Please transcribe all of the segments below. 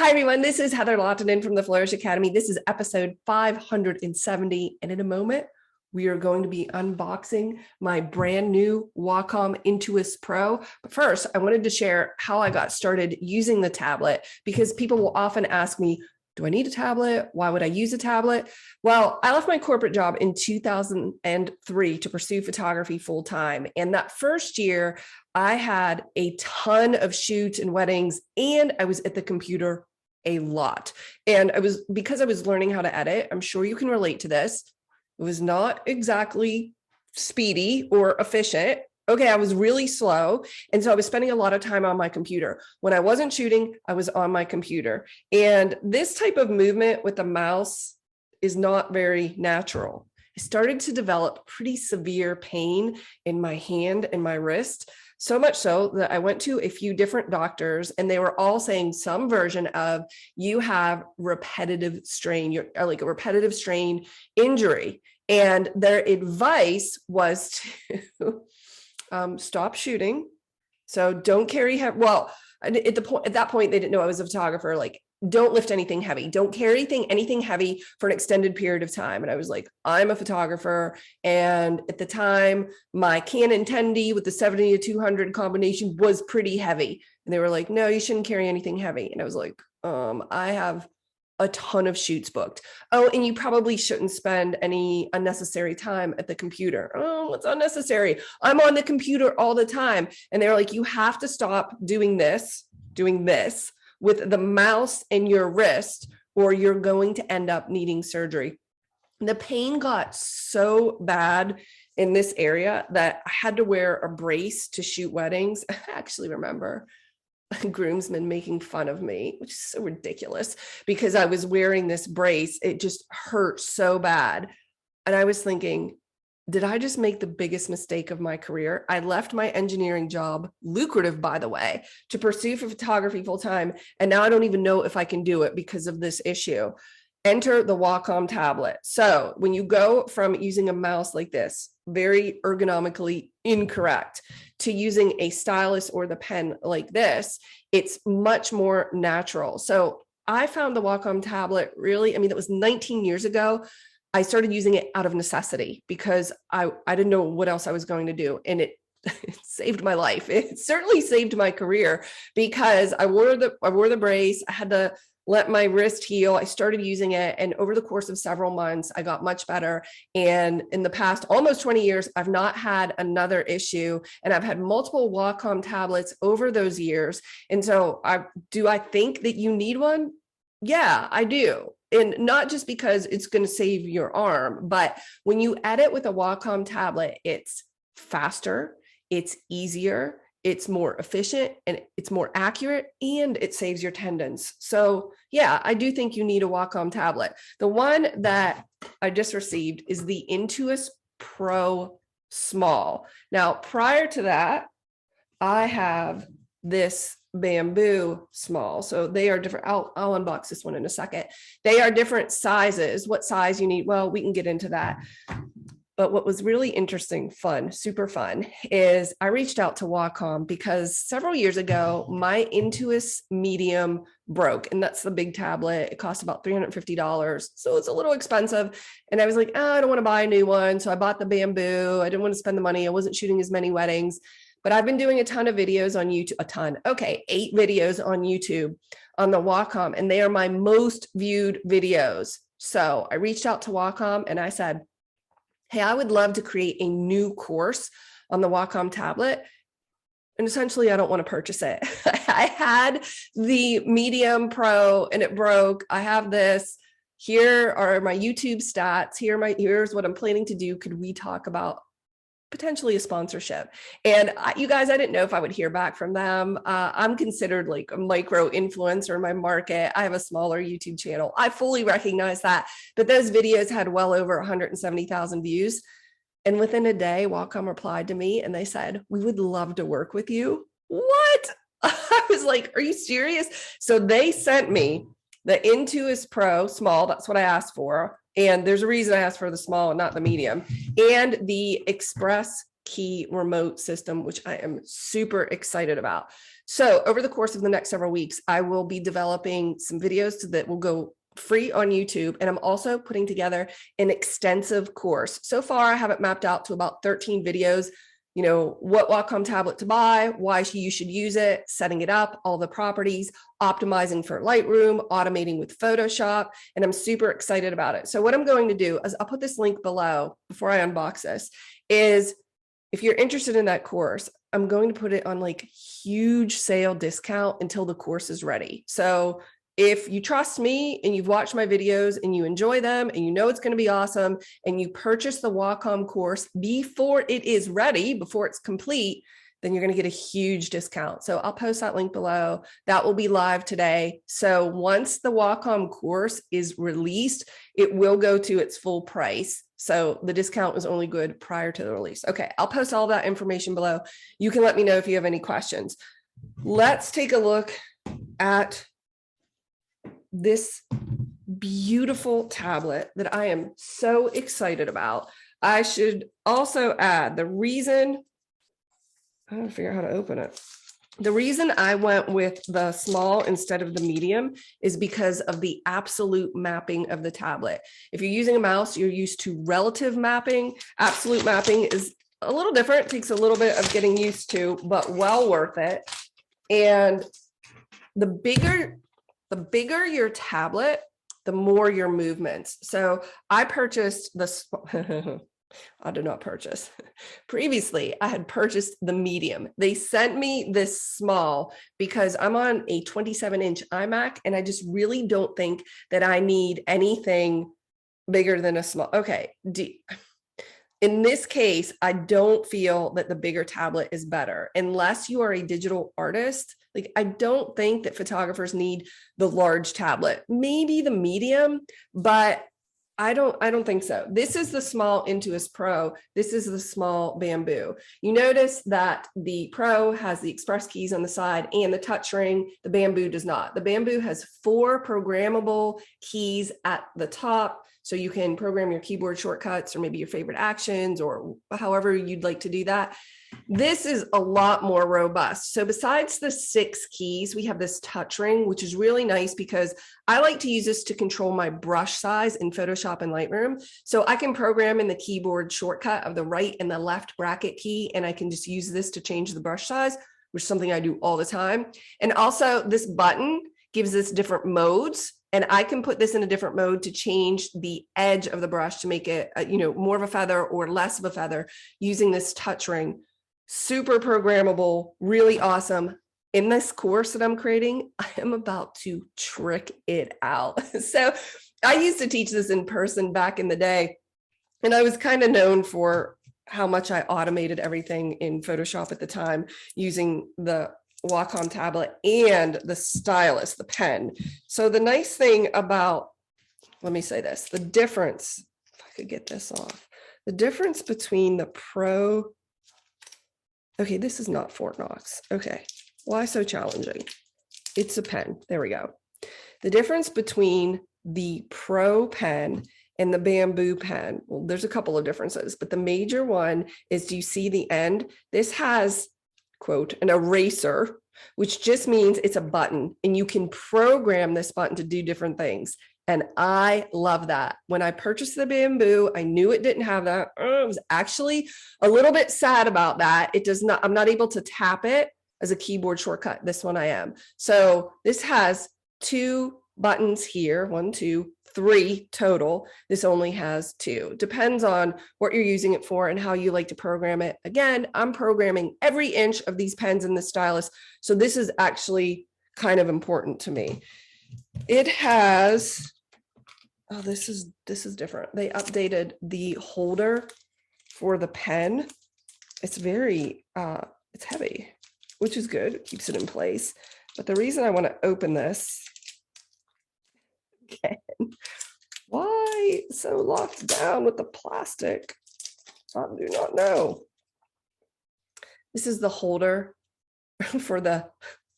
Hi, everyone. This is Heather Lottinen from the Flourish Academy. This is episode 570. And in a moment, we are going to be unboxing my brand new Wacom Intuos Pro. But first, I wanted to share how I got started using the tablet, because people will often ask me, do I need a tablet? Why would I use a tablet? Well, I left my corporate job in 2003 to pursue photography full time. And that first year, I had a ton of shoots and weddings, and I was at the computer a lot. And because I was learning how to edit, I'm sure you can relate to this. It was not exactly speedy or efficient. Okay, I was really slow. And so I was spending a lot of time on my computer. When I wasn't shooting, I was on my computer. And this type of movement with the mouse is not very natural. I started to develop pretty severe pain in my hand and my wrist, so much so that I went to a few different doctors, and they were all saying some version of, you have repetitive strain, you're like a repetitive strain injury. And their advice was to stop shooting. So don't carry heavy. Well, at that point, they didn't know I was a photographer. Like, don't lift anything heavy. Don't carry anything heavy for an extended period of time. And I was like, I'm a photographer. And at the time, my Canon 10D with the 70 to 200 combination was pretty heavy. And they were like, no, you shouldn't carry anything heavy. And I was like, I have a ton of shoots booked. Oh, and you probably shouldn't spend any unnecessary time at the computer. Oh, what's unnecessary? I'm on the computer all the time. And they're like, you have to stop doing this with the mouse in your wrist, or you're going to end up needing surgery. The pain got so bad in this area that I had to wear a brace to shoot weddings. I actually remember a groomsman making fun of me, which is so ridiculous, because I was wearing this brace. It just hurt so bad. And I was thinking, did I just make the biggest mistake of my career? I left my engineering job, lucrative, by the way, to pursue photography full time. And now I don't even know if I can do it because of this issue. Enter the Wacom tablet. So when you go from using a mouse like this, very ergonomically incorrect, to using a stylus or the pen like this, it's much more natural. So I found the Wacom tablet really, that was 19 years ago. I started using it out of necessity because I didn't know what else I was going to do. And it saved my life. It certainly saved my career, because I wore the brace. I had to let my wrist heal. I started using it, and over the course of several months, I got much better. And in the past almost 20 years, I've not had another issue, and I've had multiple Wacom tablets over those years. And so do I think that you need one? Yeah, I do. And not just because it's going to save your arm, but when you edit with a Wacom tablet, it's faster, it's easier, it's more efficient, and it's more accurate, and it saves your tendons. So yeah, I do think you need a Wacom tablet. The one that I just received is the Intuos Pro Small. Now, prior to that, I have this Bamboo Small. So they are different. I'll unbox this one in a second. They are different sizes. What size you need? Well, we can get into that. But what was really interesting, super fun, is I reached out to Wacom because several years ago, my Intuos Medium broke, and that's the big tablet. It cost about $350. So it's a little expensive. And I was like, I don't want to buy a new one. So I bought the Bamboo. I didn't want to spend the money. I wasn't shooting as many weddings. But I've been doing a ton of videos on YouTube, 8 videos on YouTube on the Wacom, and they are my most viewed videos. So I reached out to Wacom and I said, hey, I would love to create a new course on the Wacom tablet. And essentially, I don't want to purchase it. I had the Medium Pro and it broke. I have this. Here are my YouTube stats. Here's what I'm planning to do. Could we talk about potentially a sponsorship? And you guys, I didn't know if I would hear back from them. I'm considered like a micro influencer in my market. I have a smaller YouTube channel. I fully recognize that, but those videos had well over 170,000 views. And within a day, Wacom replied to me and they said, we would love to work with you. What? I was like, are you serious? So they sent me the Intuos Pro Small. That's what I asked for. And there's a reason I asked for the small and not the medium, and the ExpressKey remote system, which I am super excited about. So over the course of the next several weeks, I will be developing some videos that will go free on YouTube. And I'm also putting together an extensive course. So far, I have it mapped out to about 13 videos, you know, what Wacom tablet to buy, why you should use it, setting it up, all the properties, optimizing for Lightroom, automating with Photoshop, and I'm super excited about it. So what I'm going to do is I'll put this link below before I unbox this, is if you're interested in that course, I'm going to put it on like huge sale discount until the course is ready. So if you trust me and you've watched my videos and you enjoy them and you know it's going to be awesome and you purchase the Wacom course before it is ready, before it's complete, then you're going to get a huge discount. So I'll post that link below. That will be live today. So once the Wacom course is released, it will go to its full price. So the discount is only good prior to the release. Okay, I'll post all that information below. You can let me know if you have any questions. Let's take a look at this beautiful tablet that I am so excited about. I should also add the reason, I don't figure out how to open it. The reason I went with the small instead of the medium is because of the absolute mapping of the tablet. If you're using a mouse, you're used to relative mapping. Absolute mapping is a little different, takes a little bit of getting used to, but well worth it. And the bigger your tablet, the more your movements. So I purchased this. I did not purchase. Previously, I had purchased the medium. They sent me this small because I'm on a 27-inch iMac and I just really don't think that I need anything bigger than a small. Okay. In this case, I don't feel that the bigger tablet is better unless you are a digital artist. Like, I don't think that photographers need the large tablet, maybe the medium, but I don't think so. This is the small Intuos Pro. This is the small Bamboo. You notice that the Pro has the Express keys on the side and the touch ring. The Bamboo does not. The Bamboo has 4 programmable keys at the top. So you can program your keyboard shortcuts or maybe your favorite actions or however you'd like to do that. This is a lot more robust. So besides the 6 keys, we have this touch ring, which is really nice because I like to use this to control my brush size in Photoshop and Lightroom. So I can program in the keyboard shortcut of the right and the left bracket key, and I can just use this to change the brush size, which is something I do all the time. And also this button gives us different modes. And I can put this in a different mode to change the edge of the brush to make it, more of a feather or less of a feather using this touch ring. Super programmable, really awesome. In this course that I'm creating, I am about to trick it out. So I used to teach this in person back in the day, and I was kind of known for how much I automated everything in Photoshop at the time using the Wacom tablet and the stylus, the pen. So the nice thing about, let me say this, the difference, if I could get this off, the difference between the Pro, okay, this is not Fort Knox. Okay, why so challenging? It's a pen, there we go. The difference between the Pro pen and the Bamboo pen, well, there's a couple of differences, but the major one is, do you see the end? This has, quote, an eraser, which just means it's a button and you can program this button to do different things. And I love that. When I purchased the Bamboo, I knew it didn't have that. I was actually a little bit sad about that. It does not, I'm not able to tap it as a keyboard shortcut. This one I am. So this has 2 buttons here, 1, 2, 3 total. This only has 2. Depends on what you're using it for and how you like to program it. Again, I'm programming every inch of these pens in the stylus. So this is actually kind of important to me. It has, oh, this is different. They updated the holder for the pen. It's very, it's heavy, which is good. It keeps it in place. But the reason I want to open this, again, why so locked down with the plastic? I do not know. This is the holder for the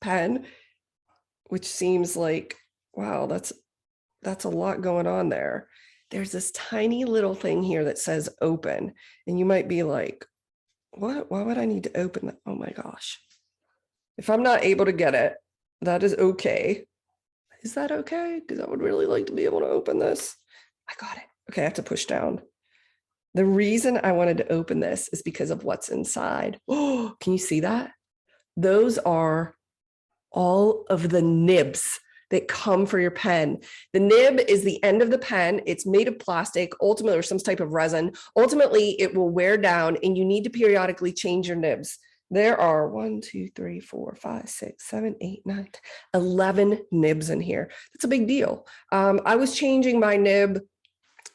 pen, which seems like, wow, that's a lot going on there. There's this tiny little thing here that says open, and you might be like, what? Why would I need to open that? Oh my gosh. If I'm not able to get it, that is okay. Is that okay? Because I would really like to be able to open this. I got it. Okay, I have to push down. The reason I wanted to open this is because of what's inside. Oh, can you see that? Those are all of the nibs that come for your pen. The nib is the end of the pen. It's made of plastic, ultimately, or some type of resin. Ultimately, it will wear down and you need to periodically change your nibs. There are 1, 2, 3, 4, 5, 6, 7, 8, 9, 10, 11 nibs in here. That's a big deal. I was changing my nib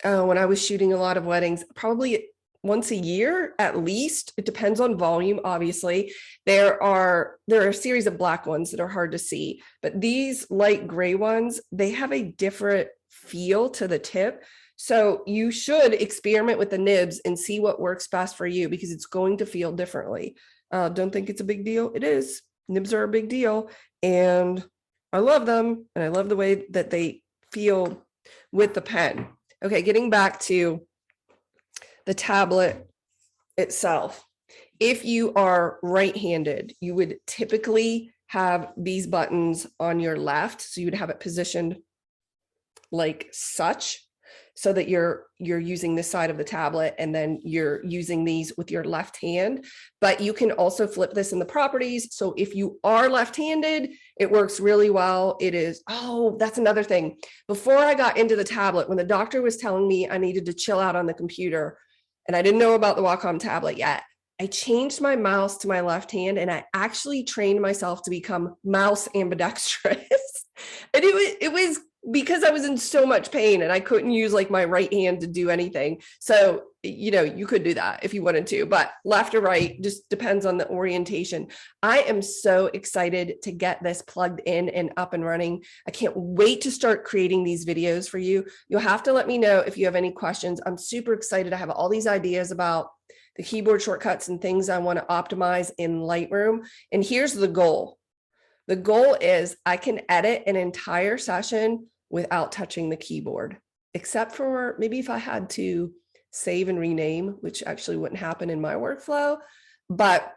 when I was shooting a lot of weddings, probably once a year at least. It depends on volume, obviously. There are a series of black ones that are hard to see, but these light gray ones, they have a different feel to the tip. So you should experiment with the nibs and see what works best for you, because it's going to feel differently. Don't think it's a big deal. It is. Nibs are a big deal, and I love them, and I love the way that they feel with the pen. Okay, getting back to the tablet itself. If you are right-handed, you would typically have these buttons on your left. So you would have it positioned like such, so that you're using this side of the tablet and then you're using these with your left hand. But you can also flip this in the properties. So if you are left-handed, it works really well. It is, oh, that's another thing. Before I got into the tablet, when the doctor was telling me I needed to chill out on the computer, and I didn't know about the Wacom tablet yet, I changed my mouse to my left hand, and I actually trained myself to become mouse ambidextrous. And it was because I was in so much pain and I couldn't use like my right hand to do anything. So, you could do that if you wanted to, but left or right just depends on the orientation. I am so excited to get this plugged in and up and running. I can't wait to start creating these videos for you. You'll have to let me know if you have any questions. I'm super excited. I have all these ideas about the keyboard shortcuts and things I want to optimize in Lightroom. And here's the goal. The goal is I can edit an entire session without touching the keyboard, except for maybe if I had to save and rename, which actually wouldn't happen in my workflow. But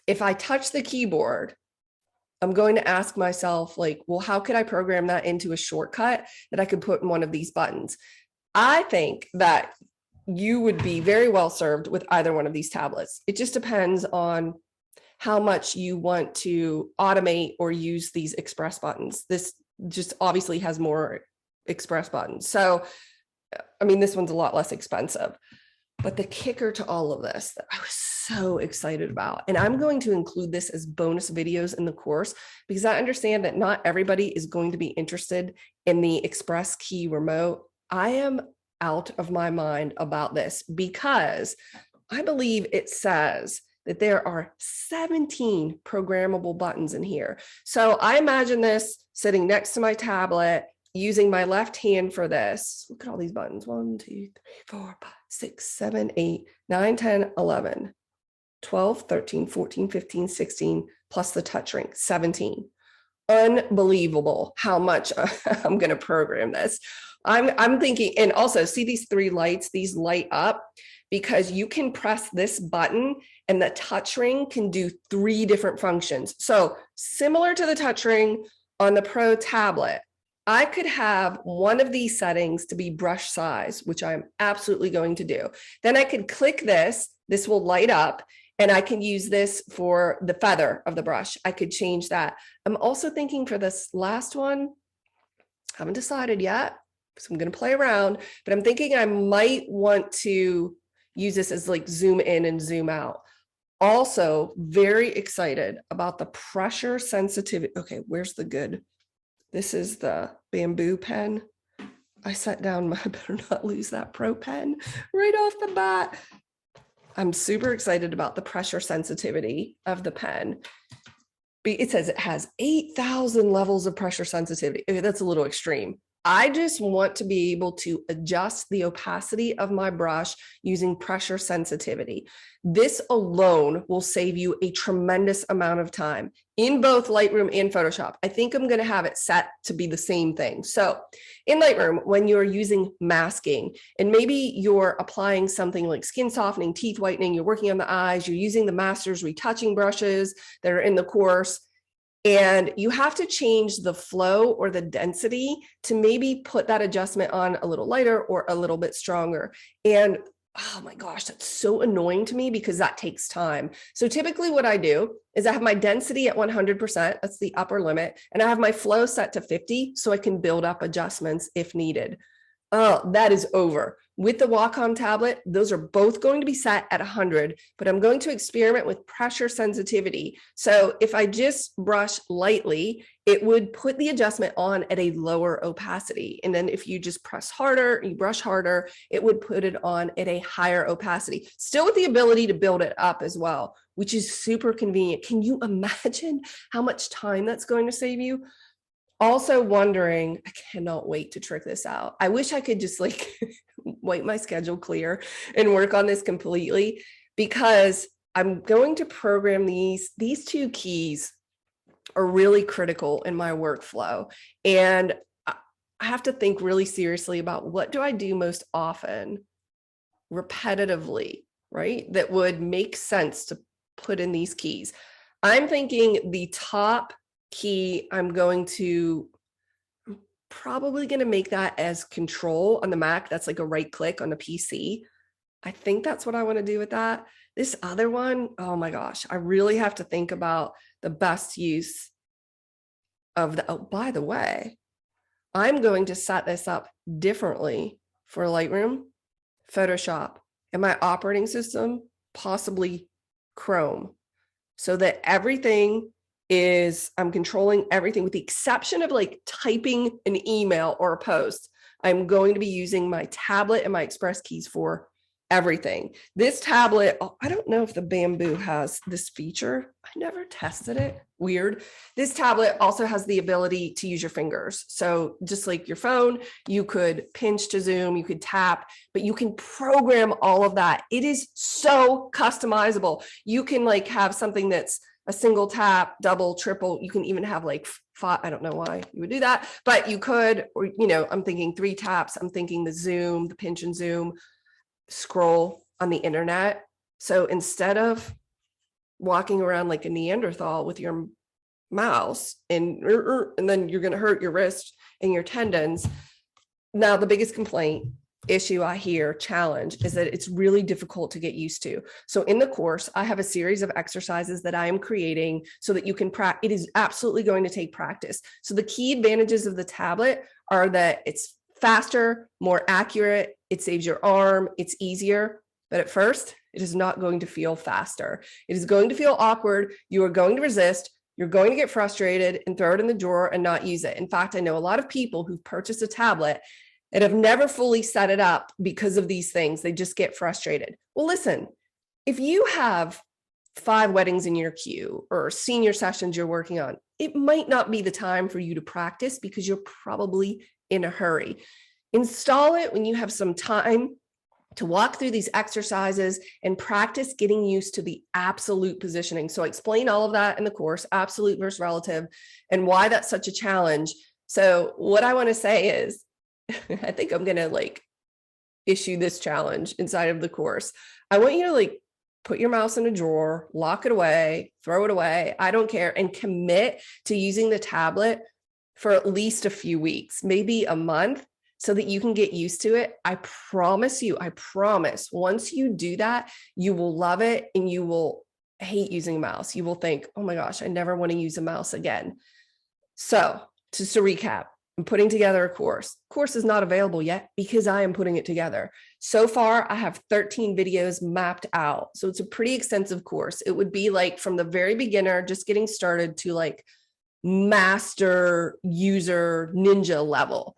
if I touch the keyboard, I'm going to ask myself, like, well, how could I program that into a shortcut that I could put in one of these buttons? I think that you would be very well served with either one of these tablets. It just depends on how much you want to automate or use these express buttons. This just obviously has more express buttons. So, I mean, this one's a lot less expensive. But the kicker to all of this that I was so excited about, and I'm going to include this as bonus videos in the course, because I understand that not everybody is going to be interested in the ExpressKey remote. I am out of my mind about this, because I believe it says that there are 17 programmable buttons in here. So I imagine this sitting next to my tablet, using my left hand for this. Look at all these buttons. 1, 2, 3, 4, 5, 6, 7, 8, 9, 10, 11, 12, 13, 14, 15, 16, plus the touch ring, 17. Unbelievable how much I'm going to program this. I'm thinking, and also see these 3 lights, these light up, because you can press this button and the touch ring can do 3 different functions. So similar to the touch ring on the Pro tablet, I could have one of these settings to be brush size, which I'm absolutely going to do. Then I could click this will light up, and I can use this for the feather of the brush. I could change that. I'm also thinking for this last one, haven't decided yet, so I'm going to play around, but I'm thinking I might want to use this as like zoom in and zoom out. Also very excited about the pressure sensitivity. Okay, where's the good? This is the bamboo pen. I set down I better not lose that Pro pen right off the bat. I'm super excited about the pressure sensitivity of the pen. It says it has 8,000 levels of pressure sensitivity. Okay, that's a little extreme. I just want to be able to adjust the opacity of my brush using pressure sensitivity. This alone will save you a tremendous amount of time in both Lightroom and Photoshop. I think I'm going to have it set to be the same thing. So in Lightroom, when you're using masking and maybe you're applying something like skin softening, teeth whitening, you're working on the eyes, you're using the master's retouching brushes that are in the course, and you have to change the flow or the density to maybe put that adjustment on a little lighter or a little bit stronger. And oh my gosh, that's so annoying to me because that takes time. So typically what I do is I have my density at 100%, that's the upper limit, and I have my flow set to 50 so I can build up adjustments if needed. Oh, that is over. With the Wacom tablet, those are both going to be set at 100, but I'm going to experiment with pressure sensitivity. So if I just brush lightly, it would put the adjustment on at a lower opacity. And then if you just press harder, you brush harder, it would put it on at a higher opacity, still with the ability to build it up as well, which is super convenient. Can you imagine how much time that's going to save you? Also wondering, I cannot wait to trick this out. I wish I could just like wipe my schedule clear and work on this completely, because I'm going to program these two keys are really critical in my workflow. And I have to think really seriously about what do I do most often, repetitively, right? That would make sense to put in these keys. I'm thinking the top key, I'm probably going to make that as control on the Mac. That's like a right click on the PC. I think that's what I want to do with that. This other one, oh my gosh, I really have to think about the best use of the, oh, by the way, I'm going to set this up differently for Lightroom, Photoshop, and my operating system, possibly Chrome, so that everything I'm controlling everything with the exception of like typing an email or a post. I'm going to be using my tablet and my ExpressKeys for everything. This tablet, I don't know if the Bamboo has this feature. I never tested it. Weird. This tablet also has the ability to use your fingers. So just like your phone, you could pinch to zoom, you could tap, but you can program all of that. It is so customizable. You can like have something that's a single tap, double, triple. You can even have like 5. I don't know why you would do that, but you could, or, you know, I'm thinking 3 taps. I'm thinking the zoom, the pinch and zoom, scroll on the internet. So instead of walking around like a Neanderthal with your mouse and then you're going to hurt your wrist and your tendons. Now, the biggest complaint, issue I hear, challenge, is that it's really difficult to get used to. So in the course, I have a series of exercises that I am creating so that you can practice. It is absolutely going to take practice. So the key advantages of the tablet are that it's faster, more accurate, it saves your arm, it's easier. But at first, it is not going to feel faster. It is going to feel awkward. You are going to resist. You're going to get frustrated and throw it in the drawer and not use it. In fact, I know a lot of people who've purchased a tablet and have never fully set it up because of these things. They just get frustrated. Well, listen, if you have 5 weddings in your queue or senior sessions you're working on, it might not be the time for you to practice because you're probably in a hurry. Install it when you have some time to walk through these exercises and practice getting used to the absolute positioning. So I explain all of that in the course, absolute versus relative, and why that's such a challenge. So what I want to say is, I think I'm going to like issue this challenge inside of the course. I want you to like put your mouse in a drawer, lock it away, throw it away. I don't care. And commit to using the tablet for at least a few weeks, maybe a month, so that you can get used to it. I promise you, I promise, once you do that, you will love it and you will hate using a mouse. You will think, oh my gosh, I never want to use a mouse again. So just to recap, I'm putting together a course. Course is not available yet because I am putting it together. So far, I have 13 videos mapped out. So it's a pretty extensive course. It would be like from the very beginner, just getting started, to like master user ninja level.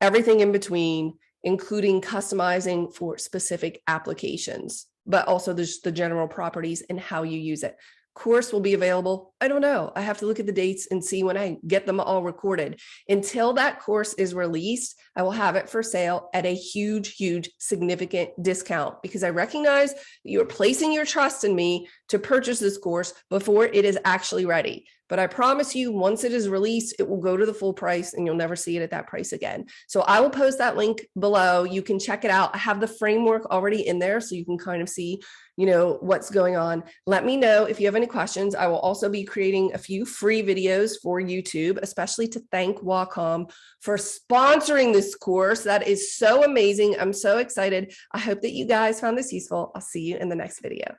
Everything in between, including customizing for specific applications, but also there's the general properties and how you use it. course will be available? I don't know. I have to look at the dates and see when I get them all recorded. Until that course is released, I will have it for sale at a huge, huge, significant discount because I recognize that you are placing your trust in me to purchase this course before it is actually ready. But I promise you, once it is released, it will go to the full price and you'll never see it at that price again. So I will post that link below. You can check it out. I have the framework already in there so you can kind of see, what's going on. Let me know if you have any questions. I will also be creating a few free videos for YouTube, especially to thank Wacom for sponsoring this course. That is so amazing. I'm so excited. I hope that you guys found this useful. I'll see you in the next video.